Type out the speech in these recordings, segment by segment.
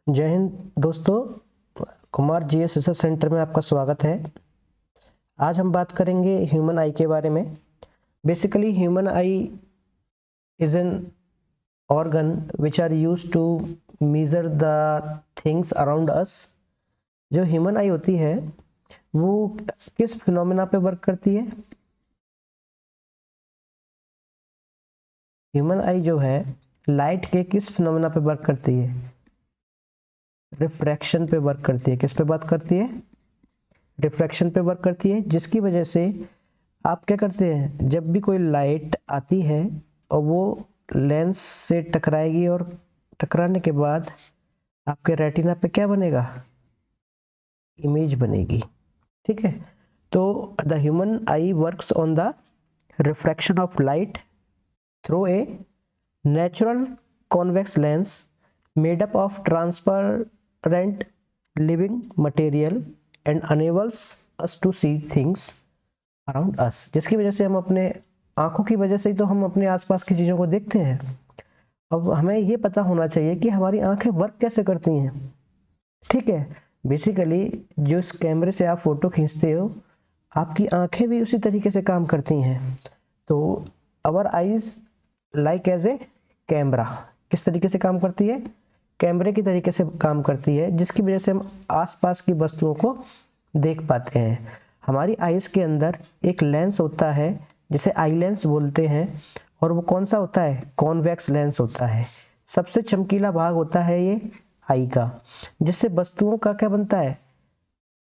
जय हिंद दोस्तों। Kumar GS research centre में आपका स्वागत है। आज हम बात करेंगे ह्यूमन आई के बारे में। Basically human eye is an organ which are used to measure the things around us. जो ह्यूमन आई होती है वो किस फिनोमेना पे वर्क करती है? ह्यूमन आई जो है लाइट के किस फिनोमेना पे वर्क करती है? रिफ्रैक्शन पे वर्क करती है। किस पे बात करती है? रिफ्रैक्शन पे वर्क करती है, जिसकी वजह से आप क्या करते हैं, जब भी कोई लाइट आती है और वो लेंस से टकराएगी और टकराने के बाद आपके रेटिना पे क्या बनेगा? इमेज बनेगी। ठीक है, तो the human eye works on the refraction of light through a natural convex lens made up of transparent living material and enables us to see things around us. जिसकी वजह से हम अपने आंखों की वजह से ही तो हम अपने आसपास की चीज़ों को देखते हैं। अब हमें ये पता होना चाहिए कि हमारी आंखें वर्क कैसे करती हैं। ठीक है, बेसिकली जो इस कैमरे से आप फोटो खींचते हो, आपकी आंखें भी उसी तरीके से काम करती हैं। तो our eyes like as a camera किस तरीके से काम करती है? कैमरे की तरीके से काम करती है, जिसकी वजह से हम आसपास की वस्तुओं को देख पाते हैं। हमारी आइज़ के अंदर एक लेंस होता है जिसे आई लेंस बोलते हैं, और वो कौन सा होता है? कॉन्वेक्स लेंस होता है। सबसे चमकीला भाग होता है ये आई का, जिससे वस्तुओं का क्या बनता है?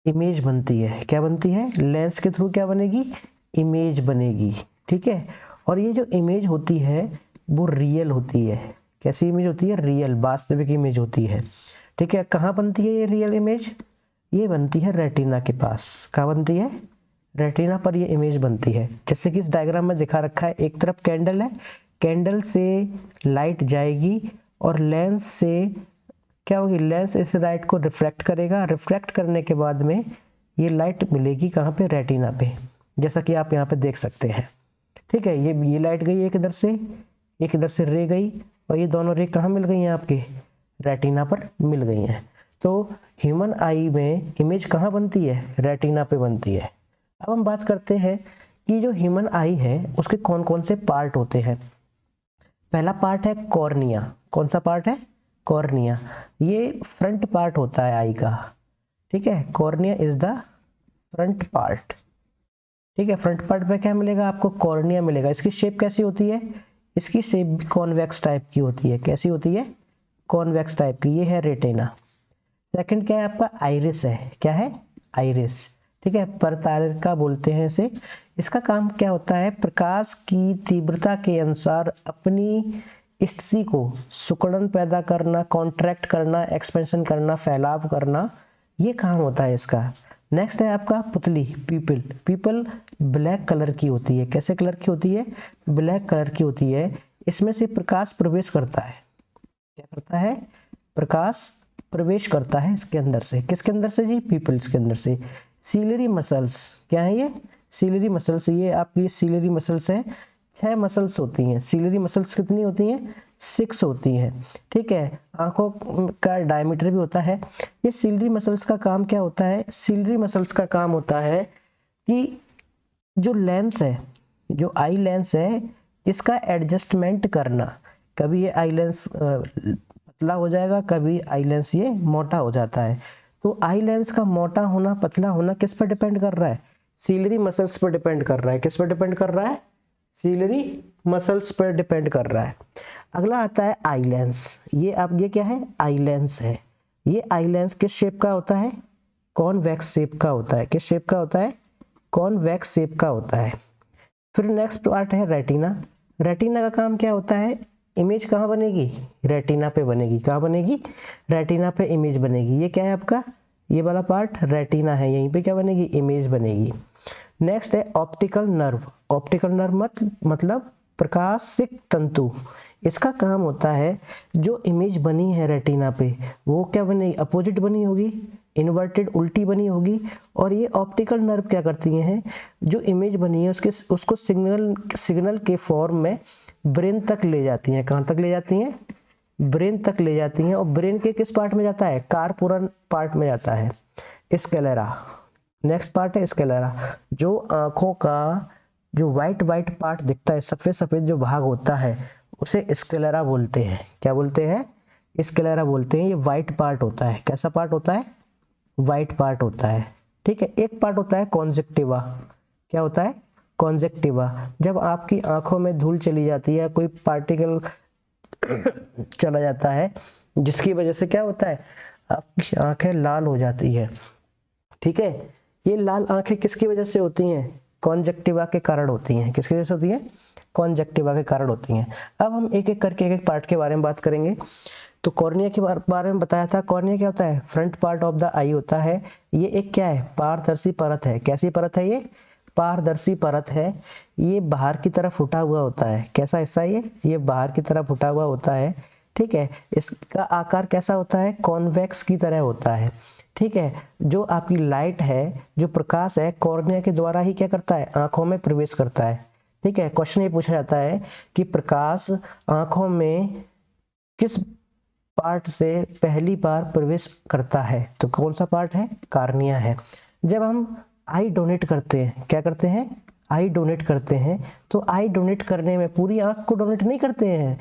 इमेज बनती है। क्या बनती है? लेंस के थ्रू क्या बनेगी? इमेज बनेगी। ठीक है, और ये जो इमेज होती है वो रियल होती है। कैसी इमेज होती है? रियल, वास्तविक इमेज होती है। ठीक है, कहाँ बनती है ये रियल इमेज? ये बनती है रेटिना के पास। कहाँ बनती है? रेटिना पर ये इमेज बनती है। जैसे कि इस डायग्राम में दिखा रखा है, एक तरफ कैंडल है, कैंडल से लाइट जाएगी और लेंस से क्या होगी? लेंस इस लाइट को रिफ्लेक्ट करेगा। रिफ्लेक्ट करने के बाद में ये लाइट मिलेगी कहाँ पे? रेटिना पे, जैसा कि आप यहाँ पे देख सकते हैं। ठीक है, ये लाइट गई एक इधर से रे गई, और ये दोनों रे कहाँ मिल गई हैं? आपके रेटिना पर मिल गई हैं। तो ह्यूमन आई में इमेज कहाँ बनती है? रेटिना पे बनती है। अब हम बात करते हैं कि जो ह्यूमन आई है उसके कौन कौन से पार्ट होते हैं। पहला पार्ट है कॉर्निया। कौन सा पार्ट है? कॉर्निया। ये फ्रंट पार्ट होता है आई का। ठीक है, cornea is the front part. ठीक है, फ्रंट पार्ट पे क्या मिलेगा आपको? कॉर्निया मिलेगा। इसकी शेप कैसी होती है? इसकी शेप भी कॉन्वेक्स टाइप की होती है। कैसी होती है? कॉन्वेक्स टाइप की। ये है रेटिना। सेकंड क्या है आपका? आइरिस है। क्या है? आइरिस। ठीक है, परतारिका बोलते हैं इसे। इसका काम क्या होता है? प्रकाश की तीव्रता के अनुसार अपनी स्थिति को सिकुड़न पैदा करना, कॉन्ट्रैक्ट करना, एक्सपेंशन करना, फैलाव करना, ये काम होता है इसका। नेक्स्ट है आपका पुतली, पीपल। पीपल ब्लैक कलर की होती है। कैसे कलर की होती है? ब्लैक कलर की होती है। इसमें से प्रकाश प्रवेश करता है। क्या करता है? प्रकाश प्रवेश करता है इसके अंदर से। किसके अंदर से जी? पीपल्स के अंदर से। सीलरी मसल्स क्या है ये? सीलरी मसल्स, ये आपकी सीलरी मसल्स है। 6 मसल्स होती हैं। सीलरी मसल्स कितनी होती हैं? 6 होती हैं। ठीक है, आंखों का डायमीटर भी होता है। ये सीलरी मसल्स का काम क्या होता है? सीलरी मसल्स का काम होता है कि जो लेंस है, जो आई लेंस है, इसका एडजस्टमेंट करना। कभी ये आई लेंस पतला हो जाएगा, कभी आई लेंस ये मोटा हो जाता है। तो आई लेंस का मोटा होना, पतला होना किस पर डिपेंड कर रहा है? सीलरी मसल्स पर डिपेंड कर रहा है। किस पर डिपेंड कर रहा है? सीलरी मसल्स पर डिपेंड कर रहा है। अगला आता है आई लेंस। ये क्या है? आई लेंस है। ये आई लेंस किस शेप का होता है? कॉन्वेक्स शेप का होता है। किस शेप का होता है? कॉन्वेक्स शेप का होता है। फिर नेक्स्ट पार्ट है रेटिना। रेटिना का काम क्या होता है? इमेज कहाँ बनेगी? रेटिना पे बनेगी। कहाँ बनेगी? रेटिना पे इमेज बनेगी। ये क्या है आपका? ये वाला पार्ट रेटिना है। यहीं पे क्या बनेगी? इमेज बनेगी। नेक्स्ट है ऑप्टिकल नर्व। ऑप्टिकल नर्व मतलब प्रकाशिक तंतु। इसका काम होता है जो इमेज बनी है रेटिना पे, वो क्या बनेगी? अपोजिट बनी होगी, इन्वर्टेड, उल्टी बनी होगी। और ये ऑप्टिकल नर्व क्या करती हैं? जो इमेज बनी है उसको सिग्नल के फॉर्म में ब्रेन तक ले जाती हैं। कहाँ तक ले जाती हैं? ब्रेन तक ले जाती हैं और ब्रेन के किस पार्ट में जाता है, कार्पोरल पार्ट में जाता है, स्क्लेरा। नेक्स्ट पार्ट है स्क्लेरा, जो आंखों का जो व्हाइट व्हाइट पार्ट दिखता है, सफेद सफेद जो भाग होता है उसे स्क्लेरा बोलते हैं। क्या बोलते हैं, स्क्लेरा बोलते हैं। ये व्हाइट पार्ट होता है, कैसा पार्ट होता है, व्हाइट पार्ट होता है, ठीक है। एक पार्ट होता है कॉन्जेक्टिवा, क्या होता है, कॉन्जेक्टिवा। जब आपकी आंखों में धूल चली जाती है, कोई पार्टिकल चला जाता है, जिसकी वजह से क्या होता है, आपकी आंखें लाल हो जाती है, ठीक है। ये लाल आंखें किसकी वजह से होती हैं, कॉन्जेक्टिवा के कारण होती हैं। किसकी वजह से होती है, कॉन्जेक्टिवा के कारण होती हैं। अब हम एक एक करके एक एक पार्ट के बारे में बात करेंगे। तो कॉर्निया के बारे में बताया था। कॉर्निया क्या होता है, फ्रंट पार्ट ऑफ द आई होता है। ये एक क्या है, पारदर्शी परत है। कैसी परत है ये, पारदर्शी परत है। ये बाहर की तरफ उठा हुआ होता है। कैसा हिस्सा है ये बाहर की तरफ उठा हुआ होता है, ठीक है। इसका आकार कैसा होता है, कॉन्वेक्स की तरह होता है, ठीक है। जो आपकी लाइट है, जो प्रकाश है, कॉर्निया के द्वारा ही क्या करता है, आंखों में प्रवेश करता है, ठीक है। क्वेश्चन ये पूछा जाता है कि प्रकाश आंखों में किस पार्ट से पहली बार प्रवेश करता है, तो कौन सा पार्ट है, कार्निया है। जब हम आई डोनेट करते हैं, क्या करते हैं, आई डोनेट करते हैं, तो आई डोनेट करने में पूरी आंख को डोनेट नहीं करते हैं,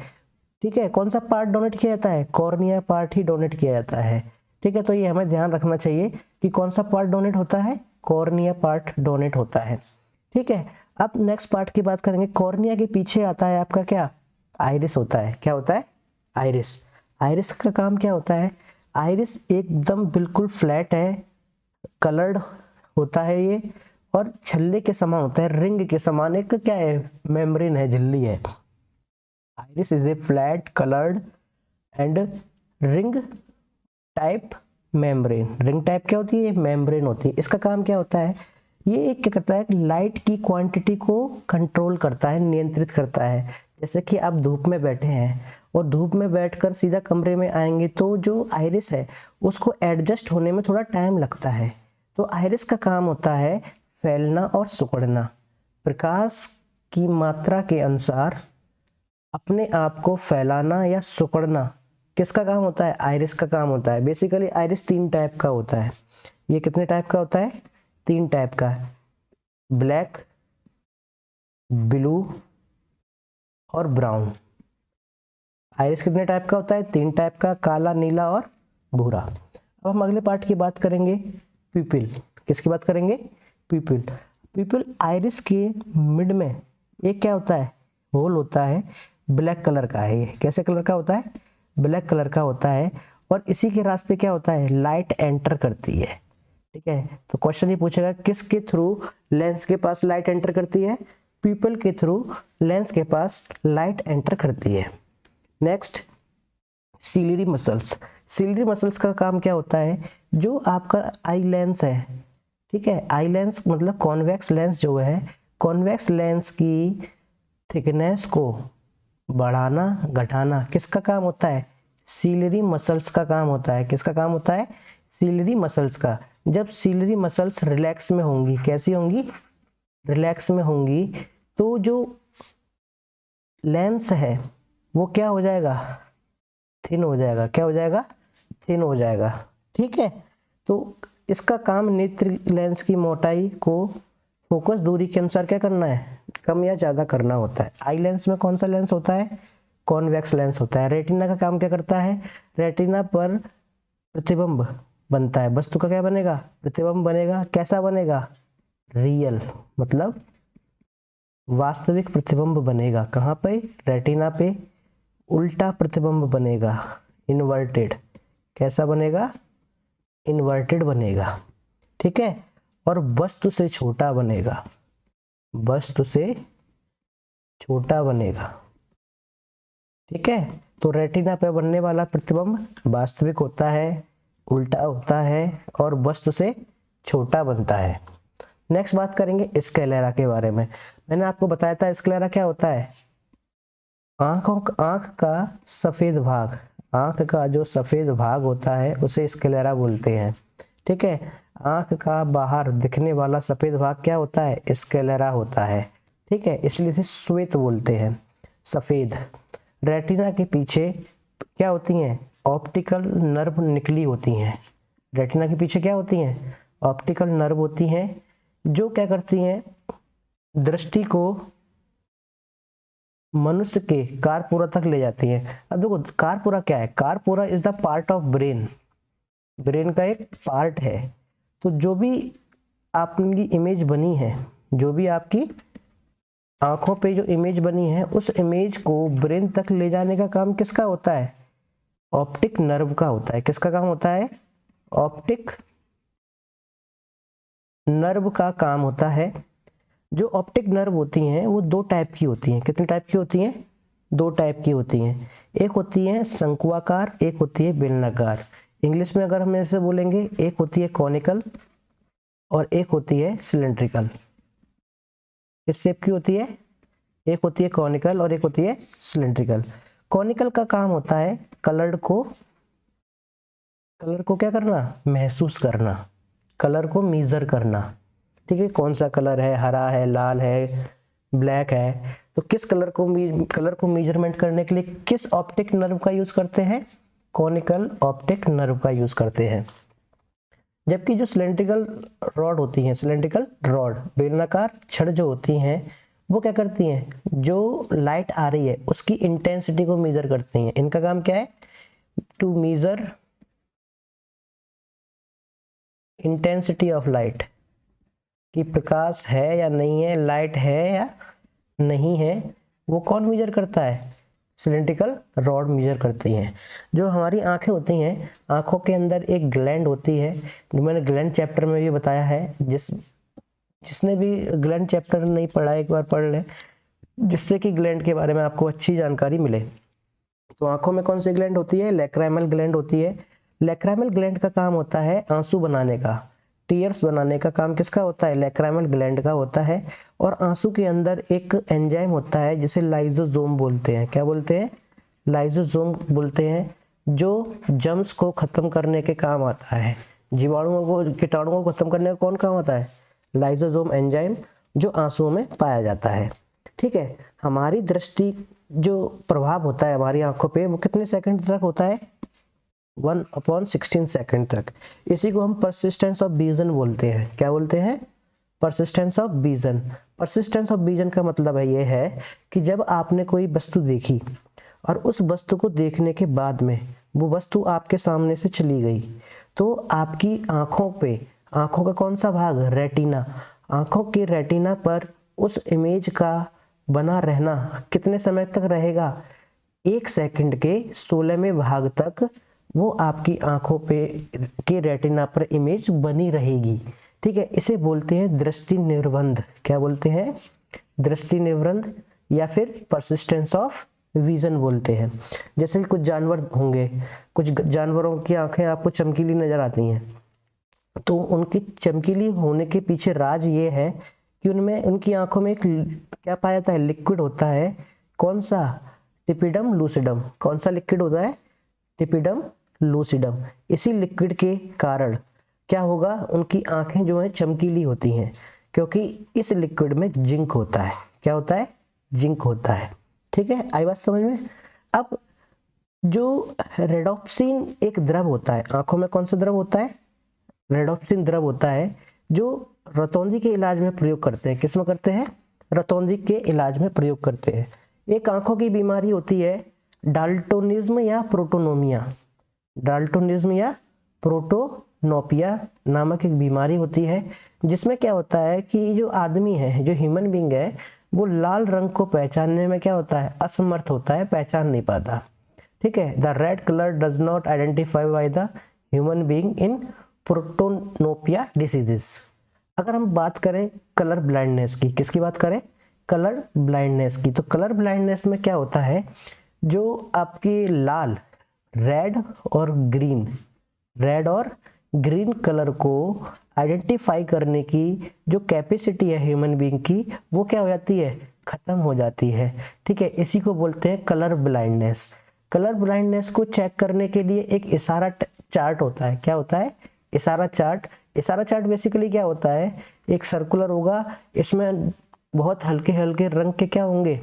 ठीक है। कौन सा पार्ट डोनेट किया जाता है, कॉर्निया पार्ट ही डोनेट किया जाता है, ठीक है। तो ये हमें ध्यान रखना चाहिए कि कौन सा पार्ट डोनेट होता है, कॉर्निया पार्ट डोनेट होता है, ठीक है। अब नेक्स्ट पार्ट की बात करेंगे। कॉर्निया के पीछे आता है आपका क्या, आइरिस होता है। क्या होता है, आइरिस। आइरिस का काम क्या होता है, आइरिस एकदम बिल्कुल फ्लैट है, कलर्ड होता है ये, और छल्ले के समान होता है, रिंग के समान। एक क्या है, मेम्ब्रेन है, झिल्ली है। Iris is a flat coloured and ring type membrane. Ring type क्या होती है, मेम्ब्रेन होती है। इसका काम क्या होता है, ये एक क्या करता है, लाइट की क्वांटिटी को कंट्रोल करता है, नियंत्रित करता है। जैसे कि आप धूप में बैठे हैं और धूप में बैठकर सीधा कमरे में आएंगे, तो जो आइरिस है उसको एडजस्ट होने में थोड़ा टाइम लगता है। तो आइरिस का काम होता है फैलना और सिकुड़ना, प्रकाश की मात्रा के अनुसार अपने आप को फैलाना या सिकुड़ना। किसका काम होता है, आइरिस का काम होता है। बेसिकली आइरिस 3 टाइप का होता है। ये कितने टाइप का होता है, 3 टाइप का, ब्लैक, ब्लू और ब्राउन। आइरिस कितने टाइप का होता है, 3 टाइप का, काला, नीला और भूरा। अब हम अगले पार्ट की बात करेंगे, प्यूपिल। किसकी बात करेंगे, प्यूपिल। प्यूपिल आइरिस के मिड में एक क्या होता है, होल होता है, ब्लैक कलर का है। ये कैसे कलर का होता है, ब्लैक कलर का होता है, और इसी के रास्ते क्या होता है, लाइट एंटर करती है, ठीक है। तो क्वेश्चन ये पूछेगा किसके थ्रू लेंस के पास लाइट एंटर करती है, प्यूपिल के थ्रू लेंस के पास लाइट एंटर करती है। Next, ciliary muscles. Ciliary muscles का काम क्या होता है, जो आपका आई लेंस है, ठीक है, आई लेंस मतलब कॉन्वेक्स लेंस जो है, कॉन्वेक्स लेंस की थिकनेस को बढ़ाना घटाना किसका काम होता है, सिलियरी मसल्स का काम होता है। किसका काम होता है, सिलियरी मसल्स का। जब सिलियरी मसल्स रिलैक्स में होंगी, कैसी होंगी, रिलैक्स में होंगी, तो जो लेंस है वो क्या हो जाएगा, थिन हो जाएगा। क्या हो जाएगा, थिन हो जाएगा, ठीक है। तो इसका काम नेत्र लेंस की मोटाई को फोकस दूरी के अनुसार क्या करना है, कम या ज्यादा करना होता है। आई लेंस में कौन सा लेंस होता है, कॉन्वेक्स लेंस होता है। रेटिना का काम क्या करता है, रेटिना पर प्रतिबिंब बनता है, वस्तु का क्या बनेगा, प्रतिबिंब बनेगा। कैसा बनेगा, रियल, मतलब वास्तविक प्रतिबिंब बनेगा। कहाँ पे, रेटिना पे। उल्टा प्रतिबिंब बनेगा, इन्वर्टेड। कैसा बनेगा, इन्वर्टेड बनेगा, ठीक है। और वस्तु से छोटा बनेगा, वस्तु से छोटा बनेगा, ठीक है। तो रेटिना पे बनने वाला प्रतिबिंब वास्तविक होता है, उल्टा होता है और वस्तु से छोटा बनता है। नेक्स्ट बात करेंगे स्क्लेरा के बारे में। मैंने आपको बताया था स्क्लेरा क्या होता है, आंख का सफेद भाग, आंख का जो सफेद भाग होता है उसे स्क्लेरा बोलते हैं, ठीक है। आंख का बाहर दिखने वाला सफेद भाग क्या होता है, स्क्लेरा होता है, ठीक है। इसलिए इसे श्वेत बोलते हैं, सफेद। रेटिना के पीछे क्या होती हैं, ऑप्टिकल नर्व निकली होती हैं। रेटिना के पीछे क्या होती हैं, ऑप्टिकल नर्व होती हैं, जो क्या करती हैं, दृष्टि को मनुष्य के कारपुरा तक ले जाती हैं। अब देखो कारपुरा क्या है, corpora is the part of brain, brain का एक पार्ट है। तो जो भी आपकी इमेज बनी है, जो भी आपकी आंखों पे जो इमेज बनी है, उस इमेज को ब्रेन तक ले जाने का काम किसका होता है, ऑप्टिक नर्व का होता है। किसका काम होता है, ऑप्टिक नर्व का काम होता है। जो ऑप्टिक नर्व होती हैं वो दो टाइप की होती हैं। कितने टाइप की होती हैं, दो टाइप की होती हैं। एक होती है शंकुआकार, एक होती है बेलनाकार। इंग्लिश में अगर हम ऐसे बोलेंगे, एक होती है कॉनिकल और एक होती है सिलेंड्रिकल। इस शेप की होती है, एक होती है कॉनिकल और एक होती है सिलेंड्रिकल। कॉनिकल का काम होता है कलर को क्या करना, महसूस करना, कलर को मेजर करना। ठीक है, कौन सा कलर है, हरा है, लाल है, ब्लैक है, तो किस कलर को मेजरमेंट करने के लिए किस ऑप्टिक नर्व का यूज करते हैं, कॉनिकल ऑप्टिक नर्व का यूज करते हैं। जबकि जो सिलेंड्रिकल रॉड होती हैं, सिलेंड्रिकल रॉड बेलनाकार छड़ जो होती हैं, वो क्या करती हैं, जो लाइट आ रही है उसकी इंटेंसिटी को मेजर करती हैं। इनका काम क्या है, to measure intensity of light, कि प्रकाश है या नहीं है, लाइट है या नहीं है, वो कौन मेजर करता है, सिलेंड्रिकल रॉड मेजर करती हैं। जो हमारी आंखें होती हैं, आंखों के अंदर एक ग्लैंड होती है, जो मैंने ग्लैंड चैप्टर में भी बताया है। जिसने भी ग्लैंड चैप्टर नहीं पढ़ा एक बार पढ़ ले, जिससे कि ग्लैंड के बारे में आपको अच्छी जानकारी मिले। तो आंखों में कौन सी ग्लैंड होती है, लैक्राइमल ग्लैंड होती है। लैक्राइमल ग्लैंड का काम होता है आंसू बनाने का, टीयर्स बनाने का काम किसका होता है, लैक्राइमल ग्लैंड का होता है। और आंसू के अंदर एक एंजाइम होता है जिसे लाइसोसोम बोलते हैं। क्या बोलते हैं, लाइसोसोम बोलते हैं, जो जर्म्स को खत्म करने के काम आता है। जीवाणुओं को, कीटाणुओं को खत्म करने का कौन काम आता है, लाइसोसोम एंजाइम, जो आंसुओं में पाया जाता है। ठीक है, हमारी दृष्टि जो प्रभाव होता है हमारी आंखों पे, वो कितने सेकंड तक होता है, 1/16 सेकंड तक। इसी को हम परसिस्टेंस ऑफ विजन बोलते हैं। क्या बोलते हैं, persistence of vision. Persistence of vision का मतलब है ये है कि जब आपने कोई वस्तु देखी और उस वस्तु को देखने के बाद में वो वस्तु आपके सामने से चली गई, तो आपकी आंखों पे, आंखों का कौन सा भाग, रेटिना, आंखों के रेटिना पर उस इमेज का बना रहना कितने समय तक रहेगा, 1 सेकंड के 16वें भाग तक वो आपकी आंखों पे के रेटिना पर इमेज बनी रहेगी। ठीक है, इसे बोलते हैं दृष्टि निर्बंध। क्या बोलते हैं, दृष्टि निर्बंध, या फिर परसिस्टेंस ऑफ विजन बोलते हैं। जैसे कि कुछ जानवर होंगे, कुछ जानवरों की आंखें आपको चमकीली नजर आती हैं, तो उनकी चमकीली होने के पीछे राज ये है कि उनमें, उनकी आंखों में एक क्या पाया जाता है, लिक्विड होता है। कौन सा, टिपिडम लूसिडम। कौन सा लिक्विड होता है, टिपिडम लूसिडम। इसी लिक्विड के कारण क्या होगा, उनकी आंखें जो है चमकीली होती हैं, क्योंकि इस लिक्विड में जिंक होता है। क्या होता है, जिंक होता है। ठीक है, आई बात समझ में। अब जो रेडोप्सिन एक द्रव होता है, आंखों में कौन सा द्रव होता है, रेडोप्सिन द्रव होता है, जो रतौंधी के इलाज में प्रयोग करते हैं। किस में करते हैं, रतौंधी के इलाज में प्रयोग करते हैं। एक आंखों की बीमारी होती है डाल्टोनिज्म या प्रोटोनोमिया। डाल्टोनिज्म या प्रोटोनोपिया नामक एक बीमारी होती है, जिसमें क्या होता है कि जो आदमी है, जो ह्यूमन बींग है, वो लाल रंग को पहचानने में क्या होता है, असमर्थ होता है, पहचान नहीं पाता। ठीक है, the red colour does not identify by the human being in protanopia diseases. अगर हम बात करें कलर ब्लाइंडनेस की, किसकी बात करें, कलर ब्लाइंडनेस की, तो कलर ब्लाइंडनेस में क्या होता है, जो आपकी लाल, रेड और ग्रीन कलर को आइडेंटिफाई करने की जो कैपेसिटी है ह्यूमन बीइंग की, वो क्या हो जाती है, खत्म हो जाती है। ठीक है, इसी को बोलते हैं कलर ब्लाइंडनेस। कलर ब्लाइंडनेस को चेक करने के लिए एक इशारा चार्ट होता है। क्या होता है, इशारा चार्ट। इशारा चार्ट बेसिकली क्या होता है, एक सर्कुलर होगा, इसमें बहुत हल्के हल्के रंग के क्या होंगे,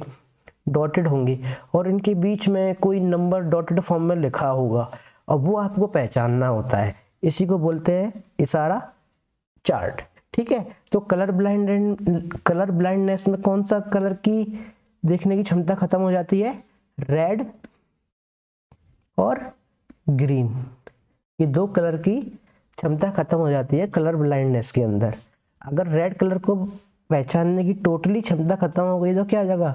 डॉटेड होंगे और इनके बीच में कोई नंबर डॉटेड फॉर्म में लिखा होगा और वो आपको पहचानना होता है, इसी को बोलते हैं इशारा चार्ट। ठीक है, तो कलर ब्लाइंडनेस में कौन सा कलर की देखने की क्षमता खत्म हो जाती है? रेड और ग्रीन, ये दो कलर की क्षमता खत्म हो जाती है कलर ब्लाइंडनेस के अंदर। अगर रेड कलर को पहचानने की टोटली क्षमता खत्म हो गई तो क्या हो जाएगा?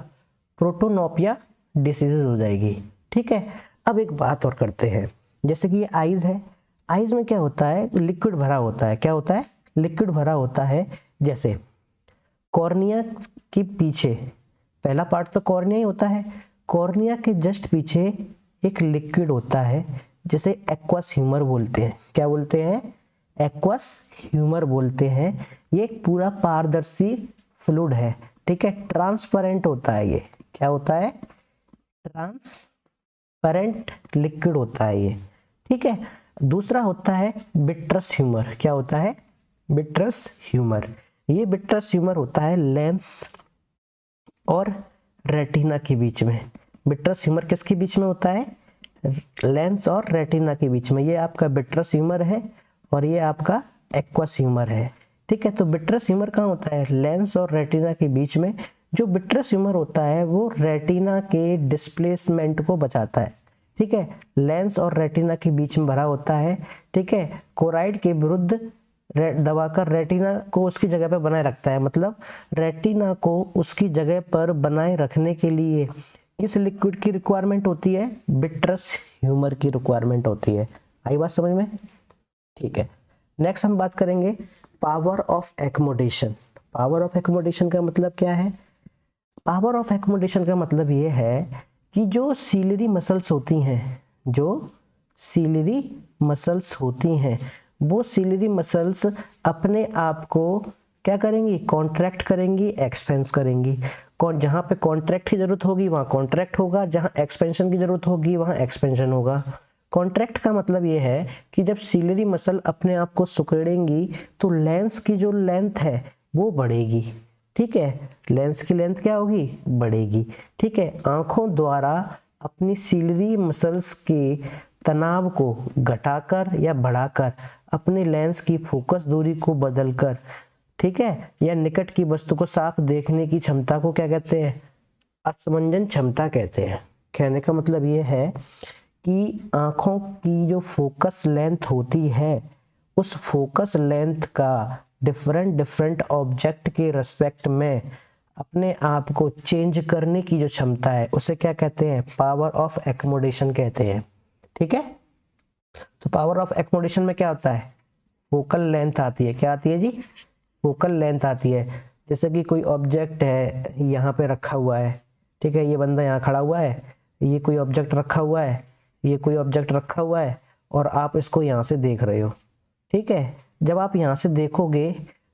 प्रोटोनोपिया डिसीज हो जाएगी। ठीक है, अब एक बात और करते हैं, जैसे कि ये आईज है, आईज में क्या होता है? लिक्विड भरा होता है। क्या होता है? लिक्विड भरा होता है। जैसे कॉर्निया के पीछे, पहला पार्ट तो कॉर्निया ही होता है, कॉर्निया के जस्ट पीछे एक लिक्विड होता है जिसे एक्वस ह्यूमर बोलते हैं। क्या बोलते हैं? एक्वस ह्यूमर बोलते हैं। ये एक पूरा पारदर्शी फ्लूइड है। ठीक है, ट्रांसपेरेंट होता है ये। क्या होता है? ट्रांसपेरेंट लिक्विड होता है ये। ठीक है, दूसरा होता है बिट्रस ह्यूमर। क्या होता है? बिट्रस ह्यूमर। ये बिट्रस ह्यूमर होता है लेंस और रेटिना के बीच में। बिट्रस ह्यूमर किसके बीच में होता है? लेंस और रेटिना के बीच में। ये आपका बिट्रस ह्यूमर है और ये आपका एक्वस ह्यूमर है। ठीक है, तो बिट्रस ह्यूमर कहाँ होता है? लेंस और रेटिना के बीच में। जो बिट्रस ह्यूमर होता है वो रेटिना के डिस्प्लेसमेंट को बचाता है। ठीक है, लेंस और रेटिना के बीच में भरा होता है। ठीक है, कोराइड के विरुद्ध दबाकर रेटिना को उसकी जगह पर बनाए रखता है। मतलब रेटिना को उसकी जगह पर बनाए रखने के लिए किस लिक्विड की रिक्वायरमेंट होती है? बिट्रस ह्यूमर की रिक्वायरमेंट होती है। आई बात समझ में? ठीक है, नेक्स्ट हम बात करेंगे power of accommodation. Power of accommodation का मतलब क्या है? पावर ऑफ एकोमोडेशन का मतलब ये है कि जो सीलरी मसल्स होती हैं, जो सीलरी मसल्स होती हैं, वो सीलरी मसल्स अपने आप को क्या करेंगी? कॉन्ट्रैक्ट करेंगी, एक्सपेंस करेंगी। जहाँ पे कॉन्ट्रैक्ट की जरूरत होगी वहाँ कॉन्ट्रैक्ट होगा, जहाँ एक्सपेंशन की जरूरत होगी वहाँ एक्सपेंशन होगा। कॉन्ट्रैक्ट का मतलब ये है कि जब सीलरी मसल अपने आप को सिकुड़ेंगी तो लेंस की जो लेंथ है वो बढ़ेगी। ठीक है, लेंस की लेंथ क्या होगी? बढ़ेगी। ठीक है, आंखों द्वारा अपनी सीलरी मसल्स के तनाव को घटाकर या बढ़ाकर अपने लेंस की फोकस दूरी को बदलकर, ठीक है, या निकट की वस्तु को साफ देखने की क्षमता को क्या कहते हैं? असमंजन क्षमता कहते हैं। कहने का मतलब ये है कि आंखों की जो फोकस लेंथ होती है उस फोकस लेंथ का डिफरेंट ऑब्जेक्ट के रेस्पेक्ट में अपने आप को चेंज करने की जो क्षमता है उसे क्या कहते हैं? पावर ऑफ एकोमोडेशन कहते हैं। ठीक है, तो पावर ऑफ एकोमोडेशन में क्या होता है? फोकल लेंथ आती है। क्या आती है जी? फोकल लेंथ आती है। जैसे कि कोई ऑब्जेक्ट है यहाँ पे रखा हुआ है, ठीक है, ये बंदा यहाँ खड़ा हुआ है, ये कोई ऑब्जेक्ट रखा हुआ है, ये कोई ऑब्जेक्ट रखा हुआ है और आप इसको यहाँ से देख रहे हो। ठीक है, जब आप यहाँ से देखोगे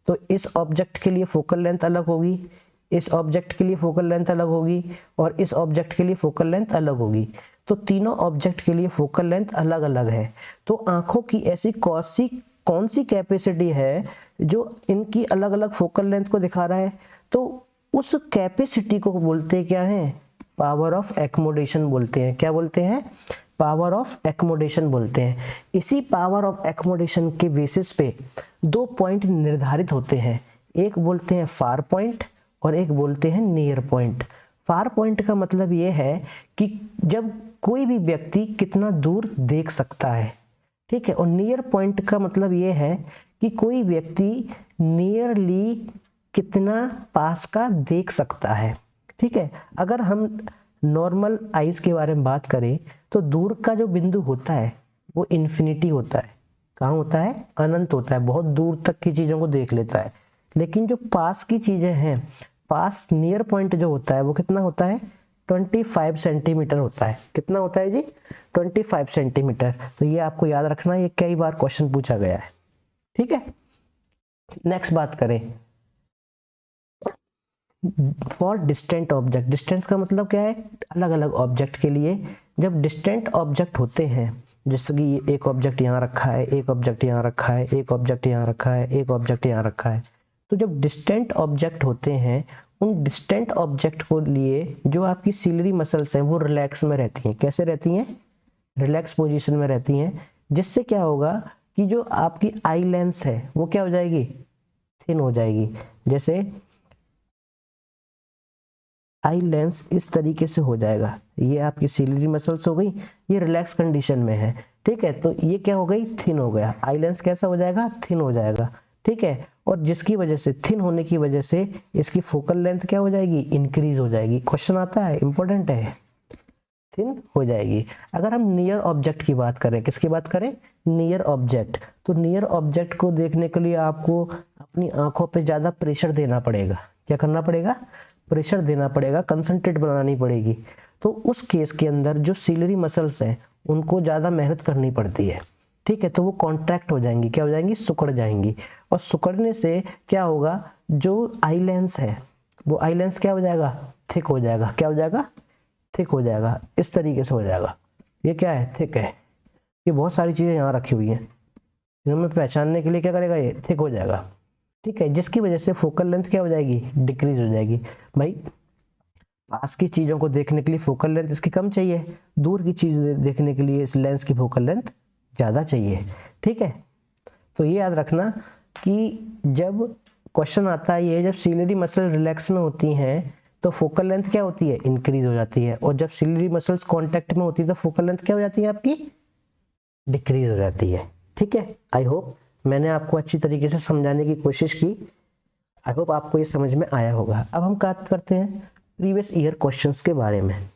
तो इस ऑब्जेक्ट के लिए फोकल लेंथ अलग होगी, इस ऑब्जेक्ट के लिए फोकल लेंथ अलग होगी और इस ऑब्जेक्ट के लिए फोकल लेंथ अलग होगी। तो तीनों ऑब्जेक्ट के लिए फोकल लेंथ अलग अलग है। तो आंखों की ऐसी कौन सी कैपेसिटी है जो इनकी अलग अलग फोकल लेंथ को दिखा रहा है? तो उस कैपेसिटी को बोलते क्या है? पावर ऑफ एकोमोडेशन बोलते हैं। क्या बोलते हैं? पावर ऑफ एकोमोडेशन बोलते हैं। इसी पावर ऑफ एकोमोडेशन के बेसिस पे दो पॉइंट निर्धारित होते हैं, एक बोलते हैं फार पॉइंट और एक बोलते हैं नियर पॉइंट। फार पॉइंट का मतलब ये है कि जब कोई भी व्यक्ति कितना दूर देख सकता है। ठीक है, और नियर पॉइंट का मतलब ये है कि कोई व्यक्ति नियरली कितना पास का देख सकता है। ठीक है, अगर हम नॉर्मल आइज के बारे में बात करें तो दूर का जो बिंदु होता है वो इन्फिनिटी होता है। कहाँ होता है? अनंत होता है, बहुत दूर तक की चीज़ों को देख लेता है। लेकिन जो पास की चीज़ें हैं, पास नियर पॉइंट जो होता है वो कितना होता है? 25 सेंटीमीटर होता है। कितना होता है जी? 25 सेंटीमीटर। तो ये आपको याद रखना, ये कई बार क्वेश्चन पूछा गया है। ठीक है, नेक्स्ट बात करें फॉर डिस्टेंट ऑब्जेक्ट। डिस्टेंस का मतलब क्या है? अलग अलग ऑब्जेक्ट के लिए जब डिस्टेंट ऑब्जेक्ट होते हैं, जैसे कि एक ऑब्जेक्ट यहाँ रखा है, एक ऑब्जेक्ट यहाँ रखा है, एक ऑब्जेक्ट यहाँ रखा है, एक ऑब्जेक्ट यहाँ रखा है, तो जब डिस्टेंट ऑब्जेक्ट होते हैं उन डिस्टेंट ऑब्जेक्ट को लिए जो आपकी सिलरी मसल्स हैं वो रिलैक्स में रहती हैं। कैसे रहती हैं? रिलैक्स पोजीशन में रहती हैं, जिससे क्या होगा कि जो आपकी आई लेंस है वो क्या हो जाएगी? थिन हो जाएगी। जैसे आई लेंस इस तरीके से हो जाएगा, ये आपकी सिलरी मसल्स हो गई, ये रिलैक्स कंडीशन में है, ठीक है, तो ये क्या हो गई? थिन हो गया। आई लेंस कैसा हो जाएगा? थिन हो जाएगा, ठीक है, और जिसकी वजह से, थिन होने की वजह से इसकी फोकल लेंथ क्या हो जाएगी? इंक्रीज हो जाएगी। क्वेश्चन आता है, इंपॉर्टेंट है, थिन हो जाएगी। अगर हम नियर ऑब्जेक्ट की बात करें, किसकी बात करें? नियर ऑब्जेक्ट, तो नियर ऑब्जेक्ट को देखने के लिए आपको अपनी आंखों पे ज्यादा प्रेशर देना पड़ेगा। क्या करना पड़ेगा? प्रेशर देना पड़ेगा, कंसंट्रेट बनानी पड़ेगी। तो उस केस के अंदर जो सिलरी मसल्स हैं उनको ज्यादा मेहनत करनी पड़ती है, ठीक है, तो वो कॉन्ट्रैक्ट हो जाएंगी। क्या हो जाएंगी? सिकुड़ जाएंगी। और सिकुड़ने से क्या होगा? जो आई लेंस है वो आई लेंस क्या हो जाएगा? थिक हो जाएगा। क्या हो जाएगा? थिक हो जाएगा। इस तरीके से हो जाएगा। ये क्या है? थिक है। ये बहुत सारी चीजें यहाँ रखी हुई हैं, इनमें पहचानने के लिए क्या करेगा? ये थिक हो जाएगा, ठीक है, जिसकी वजह से फोकल लेंथ क्या हो जाएगी? डिक्रीज हो जाएगी। भाई पास की चीजों को देखने के लिए फोकल लेंथ इसकी कम चाहिए, दूर की चीज देखने के लिए इस लेंस की फोकल लेंथ ज्यादा चाहिए, ठीक है। तो ये याद रखना कि जब क्वेश्चन आता है ये, जब सिलरी मसल रिलैक्स में होती हैं तो फोकल लेंथ क्या होती है? इंक्रीज हो जाती है, और जब सिलरी मसल्स कांटेक्ट में होती है तो फोकल लेंथ क्या हो जाती है आपकी? डिक्रीज हो जाती है, ठीक है। आई होप मैंने आपको अच्छी तरीके से समझाने की कोशिश की। आई होप आपको ये समझ में आया होगा। अब हम बात करते हैं प्रीवियस ईयर क्वेश्चंस के बारे में,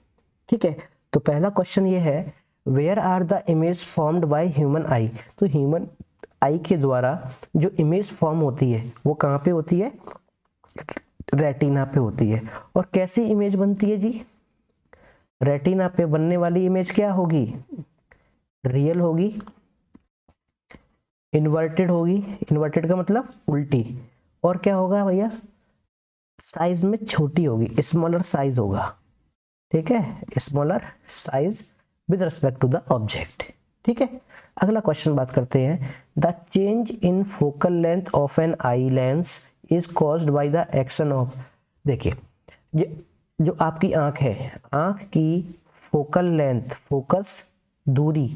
ठीक है। तो पहला क्वेश्चन ये है, where are the image formed by human eye. तो ह्यूमन आई के द्वारा जो इमेज फॉर्म होती है वो कहाँ पे होती है? रेटिना पे होती है। और कैसी इमेज बनती है जी? रेटिना पे बनने वाली इमेज क्या होगी? रियल होगी, इन्वर्टेड होगी, इन्वर्टेड का मतलब उल्टी, और क्या होगा भैया? साइज में छोटी होगी, स्मॉलर साइज होगा, ठीक है, smaller size with respect to the object, ठीक है। अगला क्वेश्चन बात करते हैं, the change in focal length of an eye lens is caused by the action of. देखिए जो आपकी आंख है, आंख की फोकल लेंथ, फोकस दूरी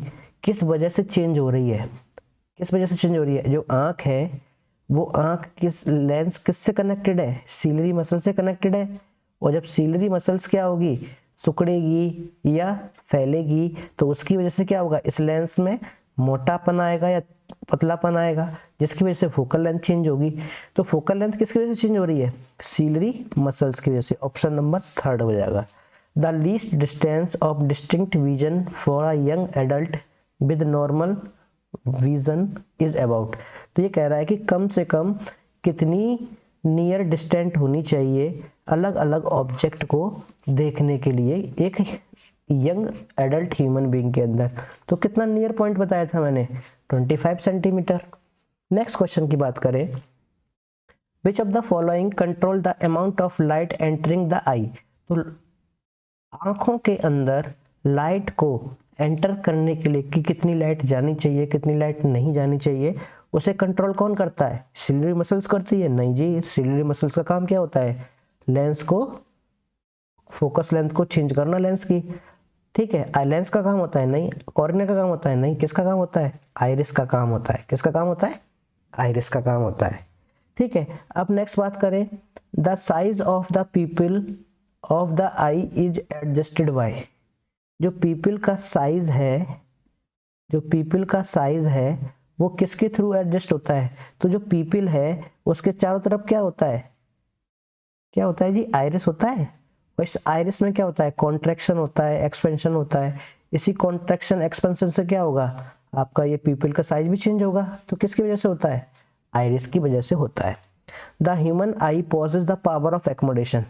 किस वजह से चेंज हो रही है? किस वजह से चेंज हो रही है? जो आंख है वो आंख किस लेंस किससे कनेक्टेड है? सिलरी मसल से कनेक्टेड है। और जब सिलरी मसल्स क्या होगी? सिकुड़ेगी या फैलेगी तो उसकी वजह से क्या होगा? इस लेंस में मोटापन आएगा या पतलापन आएगा, जिसकी वजह से फोकल लेंथ चेंज होगी। तो फोकल लेंथ किसकी वजह से चेंज हो रही है? सिलरी मसल्स की वजह से। ऑप्शन नंबर 3 हो जाएगा। The least distance of distinct vision for a young adult with normal vision is about. तो ये कह रहा है कि कम से कम कितनी नियर डिस्टेंट होनी चाहिए अलग अलग ऑब्जेक्ट को देखने के लिए एक यंग एडल्ट ह्यूमन बीइंग के अंदर। तो कितना नियर पॉइंट बताया था मैंने? 25 सेंटीमीटर। नेक्स्ट क्वेश्चन की बात करें, which of the following control the amount of light entering the eye. तो आंखों के अंदर लाइट को एंटर करने के लिए कि कितनी लाइट जानी चाहिए, कितनी लाइट नहीं जानी चाहिए, उसे कंट्रोल कौन करता है? सिलरी मसल्स करती है? नहीं जी, सिलरी मसल्स का काम क्या होता है? लेंस को, फोकस लेंथ को चेंज करना लेंस की, ठीक है। आई लेंस का काम होता है? नहीं। कॉर्निया का काम होता है? नहीं। किसका काम होता है? आइरिस का काम होता है। किसका काम होता है? आइरिस का काम होता है, ठीक है। अब नेक्स्ट बात करें, the size of the pupil of the eye is adjusted by. जो पीपल का साइज है, जो पीपल का साइज है वो किसके थ्रू एडजस्ट होता है? तो जो पीपल है उसके चारों तरफ क्या होता है? क्या होता है जी? आइरिस होता है। और इस आइरिस में क्या होता है? कॉन्ट्रैक्शन होता है, एक्सपेंशन होता है। इसी कॉन्ट्रैक्शन एक्सपेंशन से क्या होगा? आपका ये पीपल का साइज भी चेंज होगा। तो किसकी वजह से होता है? आइरिस की वजह से होता है। The human I possesses the power of accommodation.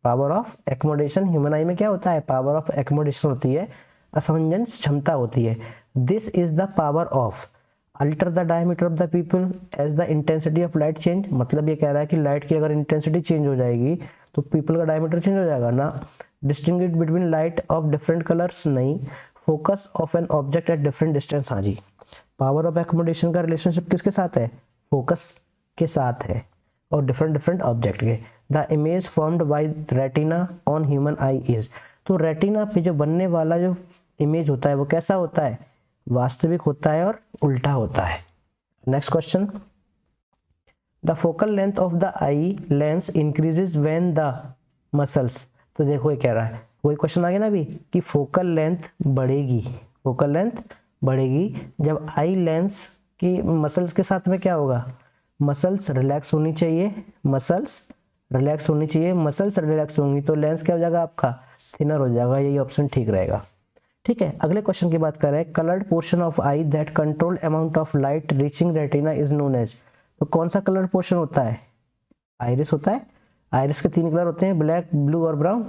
Power of accommodation human आई में क्या होता है? पावर ऑफ एकोमोडेशन होती है, असमंजन क्षमता होती है। This is the power of alter the diameter of the pupil as the intensity of light change. मतलब ये कह रहा है कि लाइट की अगर इंटेंसिटी चेंज हो जाएगी तो पीपल का डायमीटर चेंज हो जाएगा ना। Distinguish between light of different colours, नहीं। Focus of an object at different distance, हाँ जी। पावर ऑफ एकोमोडेशन का रिलेशनशिप किसके साथ है? फोकस के साथ है और डिफरेंट डिफरेंट ऑब्जेक्ट के। The image formed by retina on human eye is. तो रेटिना पे जो बनने वाला जो इमेज होता है वो कैसा होता है, वास्तविक होता है और उल्टा होता है। Next question, the focal length of the eye lens increases when the muscles. तो देखो ये कह रहा है, वही क्वेश्चन आ गया ना अभी कि फोकल लेंथ बढ़ेगी, फोकल लेंथ बढ़ेगी जब आई लेंस की मसल्स के साथ में क्या होगा, मसल्स रिलैक्स होनी चाहिए, मसल्स रिलैक्स होनी चाहिए, मसल्स रिलैक्स होंगी तो लेंस क्या हो जाएगा आपका, थिनर हो जाएगा। यही ऑप्शन ठीक रहेगा। ठीक है, अगले क्वेश्चन की बात कर रहे हैं, coloured portion of eye that control amount of light reaching retina is known as. तो कौन सा कलर पोर्शन होता है, आइरिस होता है। आइरिस के 3 कलर होते हैं, ब्लैक, ब्लू और brown.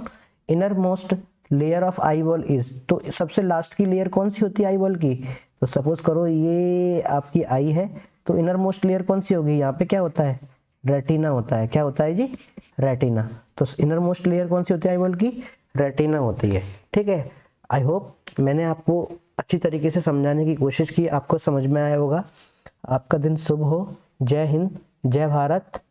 Inner most layer of eye ball is, तो सबसे लास्ट की लेयर कौन सी होती है आई बॉल की, तो सपोज करो ये आपकी आई है तो इनर मोस्ट लेयर कौन सी होगी, यहाँ पे क्या होता है, रेटिना होता है। क्या होता है जी, रेटिना। तो इनर मोस्ट लेयर कौन सी होती है आई बॉल की, रेटिना होती है। ठीक है, आई होप मैंने आपको अच्छी तरीके से समझाने की कोशिश की, आपको समझ में आया होगा। आपका दिन शुभ हो। जय हिंद, जय भारत।